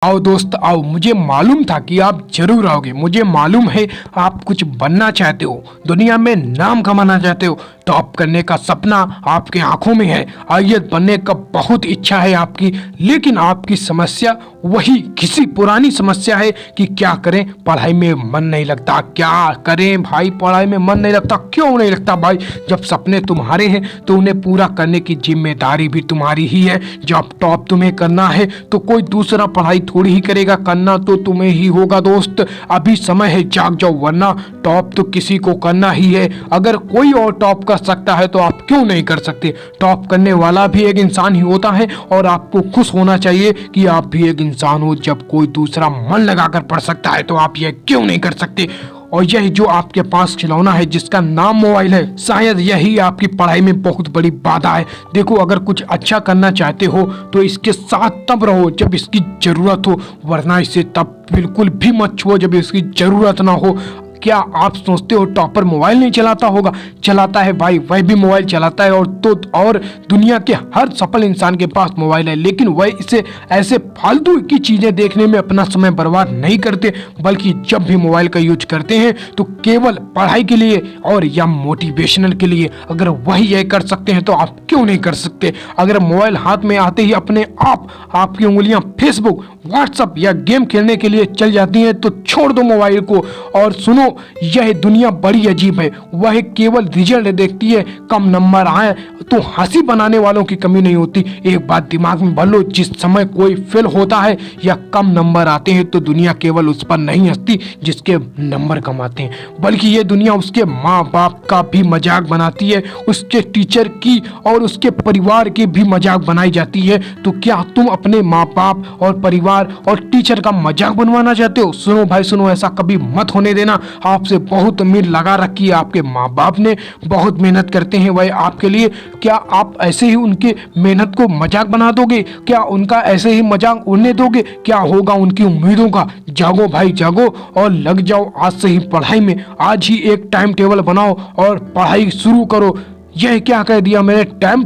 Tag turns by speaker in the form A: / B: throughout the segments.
A: आओ दोस्त आओ, मुझे मालूम था कि आप जरूर आओगे। मुझे मालूम है आप कुछ बनना चाहते हो, दुनिया में नाम कमाना चाहते हो। टॉप करने का सपना आपके आंखों में है, आईएएस बनने का बहुत इच्छा है आपकी, लेकिन आपकी समस्या वही किसी पुरानी समस्या है कि क्या करें, पढ़ाई में मन नहीं लगता। क्या करें भाई, पढ़ाई में मन नहीं लगता। क्यों नहीं लगता भाई? जब सपने तुम्हारे हैं तो उन्हें पूरा करने की जिम्मेदारी भी तुम्हारी ही है। जब टॉप तुम्हें करना है तो कोई दूसरा पढ़ाई थोड़ी ही करेगा, करना तो तुम्हें ही होगा। दोस्त अभी समय है, जाग जाओ, वरना टॉप तो किसी को करना ही है। अगर कोई और टॉप कर सकता है तो आप क्यों नहीं कर सकते? टॉप करने वाला भी एक इंसान ही होता है और आपको खुश होना चाहिए कि आप भी एक इंसान हो। जब कोई दूसरा मन लगाकर पढ़ सकता है तो आप ये क्यों नहीं कर सकते? और यह जो आपके पास खिलौना है जिसका नाम मोबाइल है, शायद यही आपकी पढ़ाई में बहुत बड़ी बाधा है। देखो, अगर कुछ अच्छा करना चाहते हो तो इसके साथ तब रहो जब इसकी जरूरत हो, वरना इसे तब बिल्कुल भी मत छुओ जब इसकी जरूरत ना हो। क्या आप सोचते हो टॉपर मोबाइल नहीं चलाता होगा? चलाता है भाई, वह भी मोबाइल चलाता है। और दुनिया के हर सफल इंसान के पास मोबाइल है, लेकिन वह इसे ऐसे फालतू की चीजें देखने में अपना समय बर्बाद नहीं करते, बल्कि जब भी मोबाइल का यूज करते हैं तो केवल पढ़ाई के लिए और या मोटिवेशनल के लिए। अगर वही यह कर सकते हैं तो आप क्यों नहीं कर सकते? अगर मोबाइल हाथ में आते ही अपने आप आपकी उंगलियां फेसबुक, व्हाट्सएप या गेम खेलने के लिए चल जाती हैं तो छोड़ दो मोबाइल को। और सुनो, यह दुनिया बड़ी अजीब है, वह केवल रिजल्ट देखती है। कम नंबर आए तो हंसी बनाने वालों की कमी नहीं होती। एक बात दिमाग में भर लो, जिस समय कोई फेल होता है या कम नंबर आते हैं तो दुनिया केवल उस पर नहीं हंसती जिसके नंबर कम आते हैं, बल्कि ये दुनिया उसके माँ बाप का भी मजाक बनाती है, उसके टीचर की और उसके परिवार की भी मजाक बनाई जाती है। तो क्या तुम अपने माँ बाप और परिवार और टीचर का मजाक बनवाना चाहते हो? सुनो भाई सुनो, ऐसा कभी मत होने देना। आपसे बहुत उम्मीद लगा रखी है, आपके माँ बाप ने बहुत मेहनत करते हैं वह आपके लिए। क्या आप ऐसे ही उनके मेहनत को मजाक बना दोगे? क्या उनका ऐसे ही मजाक उड़ने दोगे? क्या होगा उनकी उम्मीदों का? जागो भाई जागो और लग जाओ आज से ही पढ़ाई में। आज ही एक टाइम टेबल बनाओ और पढ़ाई शुरू करो। यह क्या कह दिया मैंने? टाइम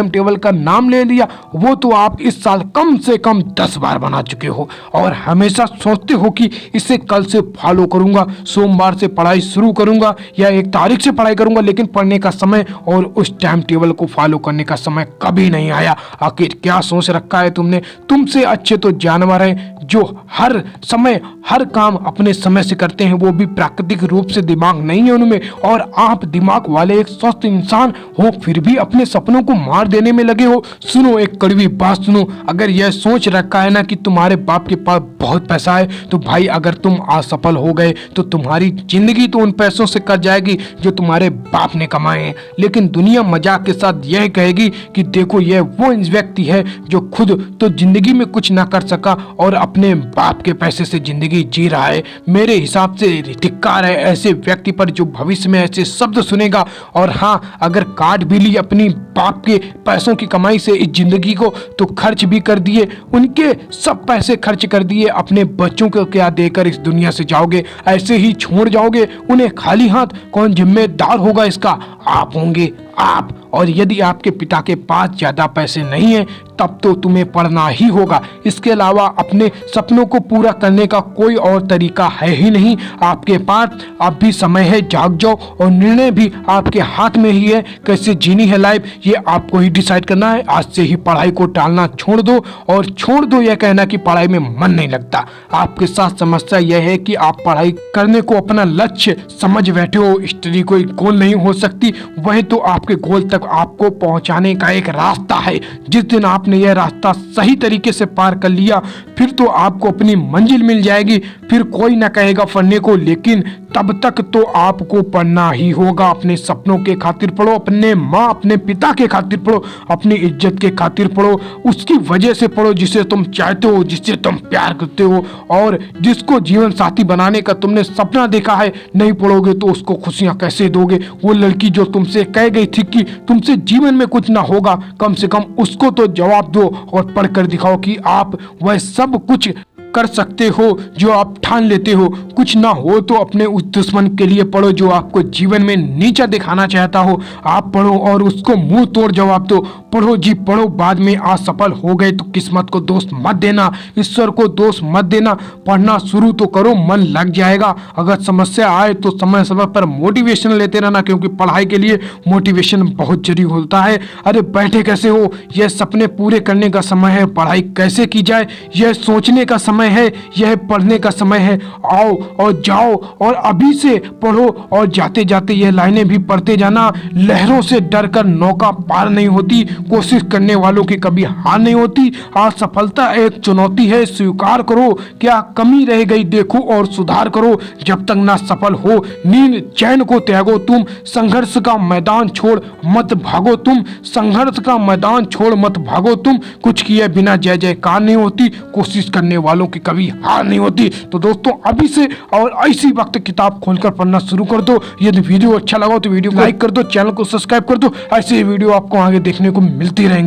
A: टेबल का नाम ले लिया। वो तो आप इस साल कम से कम 10 बार बना चुके हो और हमेशा सोचते हो कि इसे कल से फॉलो करूंगा, सोमवार से पढ़ाई शुरू करूंगा या 1 तारीख से पढ़ाई करूंगा, लेकिन पढ़ने का समय और उस टाइम टेबल को फॉलो करने का समय कभी नहीं आया। आखिर क्या सोच रखा है तुमने? तुमसे अच्छे तो जानवर हैं जो हर समय हर काम अपने समय से करते हैं, वो भी प्राकृतिक रूप से। दिमाग नहीं है उनमें, और आप दिमाग वाले एक स्वस्थ इंसान हो फिर भी अपने सपनों को मार देने में लगे हो। सुनो, एक कड़वी बात सुनो, अगर यह सोच रखा है ना कि तुम्हारे बाप के पास बहुत पैसा है तो भाई अगर तुम असफल हो गए तो तुम्हारी जिंदगी तो उन पैसों से कट जाएगी जो तुम्हारे बाप ने कमाए हैं। लेकिन दुनिया मजाक के साथ यह कहेगी कि देखो यह वो व्यक्ति है जो खुद तो जिंदगी में कुछ ना कर सका और अपने बाप के पैसे से जिंदगी जी रहा है। मेरे हिसाब से धिक्कार है ऐसे व्यक्ति पर जो भविष्य में ऐसे शब्द सुनेगा। और हाँ, अगर काट भी ली अपनी बाप के पैसों की कमाई से इस जिंदगी को तो खर्च भी कर दिए, उनके सब पैसे खर्च कर दिए, अपने बच्चों को क्या देकर इस दुनिया से जाओगे? ऐसे ही छोड़ जाओगे उन्हें खाली हाथ? कौन जिम्मेदार होगा इसका? आप होंगे, आप। और यदि आपके पिता के पास ज्यादा पैसे नहीं है तब तो तुम्हें पढ़ना ही होगा। इसके अलावा अपने सपनों को पूरा करने का कोई और तरीका है ही नहीं आपके पास। अब भी समय है, जाग जाओ और निर्णय भी आपके हाथ में ही है। कैसे जीनी है लाइफ ये आपको ही डिसाइड करना है। आज से ही पढ़ाई को टालना छोड़ दो और छोड़ दो यह कहना कि पढ़ाई में मन नहीं लगता। आपके साथ समस्या यह है कि आप पढ़ाई करने को अपना लक्ष्य समझ बैठे हो। स्टडी कोई गोल नहीं हो सकती, वह तो आपके गोल तक आपको पहुंचाने का एक रास्ता है। जिस दिन आपने यह रास्ता सही तरीके से पार कर लिया फिर तो आपको अपनी मंजिल मिल जाएगी। फिर कोई ना कहेगा पढ़ने को, लेकिन तब तक तो आपको पढ़ना ही होगा। अपने सपनों के खातिर पढ़ो, अपने माँ अपने पिता के खातिर पढ़ो, अपनी इज्जत के खातिर पढ़ो, उसकी वजह से पढ़ो जिसे तुम चाहते हो, जिससे तुम प्यार करते हो और जिसको जीवन साथी बनाने का तुमने सपना देखा है। नहीं पढ़ोगे तो उसको खुशियां कैसे दोगे? वो लड़की जो तुमसे कह गई थी कि तुमसे जीवन में कुछ ना होगा, कम से कम उसको तो जवाब दो और पढ़कर दिखाओ कि आप वह सब कुछ कर सकते हो, जो आप ठान लेते हो। कुछ ना हो तो अपने उस दुश्मन के लिए पढ़ो जो आपको जीवन में नीचा दिखाना चाहता हो। आप पढ़ो और उसको मुंह तोड़ जवाब दो। पढ़ो जी पढ़ो, बाद में असफल हो गए तो किस्मत को दोष मत देना, ईश्वर को दोष मत देना। पढ़ना शुरू तो करो, मन लग जाएगा। अगर समस्या आए तो समय समय पर मोटिवेशन लेते रहना, क्योंकि पढ़ाई के लिए मोटिवेशन बहुत जरूरी होता है। अरे बैठे कैसे हो? यह सपने पूरे करने का समय है। पढ़ाई कैसे की जाए यह सोचने का समय है, यह पढ़ने का समय है। आओ और जाओ और अभी से पढ़ो, और जाते जाते यह लाइनें भी पढ़ते जाना। लहरों से डरकर नौका पार नहीं होती, कोशिश करने वालों की कभी हार नहीं होती। असफलता एक चुनौती है, स्वीकार करो। क्या कमी रह गई देखो और सुधार करो। जब तक ना सफल हो नींद चैन को त्यागो तुम। संघर्ष का मैदान छोड़ मत भागो तुम, संघर्ष का मैदान छोड़ मत भागो तुम। कुछ किए बिना जय जयकार नहीं होती, कोशिश करने वालों की कभी हार नहीं होती। तो दोस्तों अभी से और ऐसी वक्त किताब खोलकर पढ़ना शुरू कर दो। यदि वीडियो अच्छा लगा तो वीडियो को लाइक कर दो, चैनल को सब्सक्राइब कर दो। ऐसे वीडियो आपको आगे देखने को मिलती रहेंगी।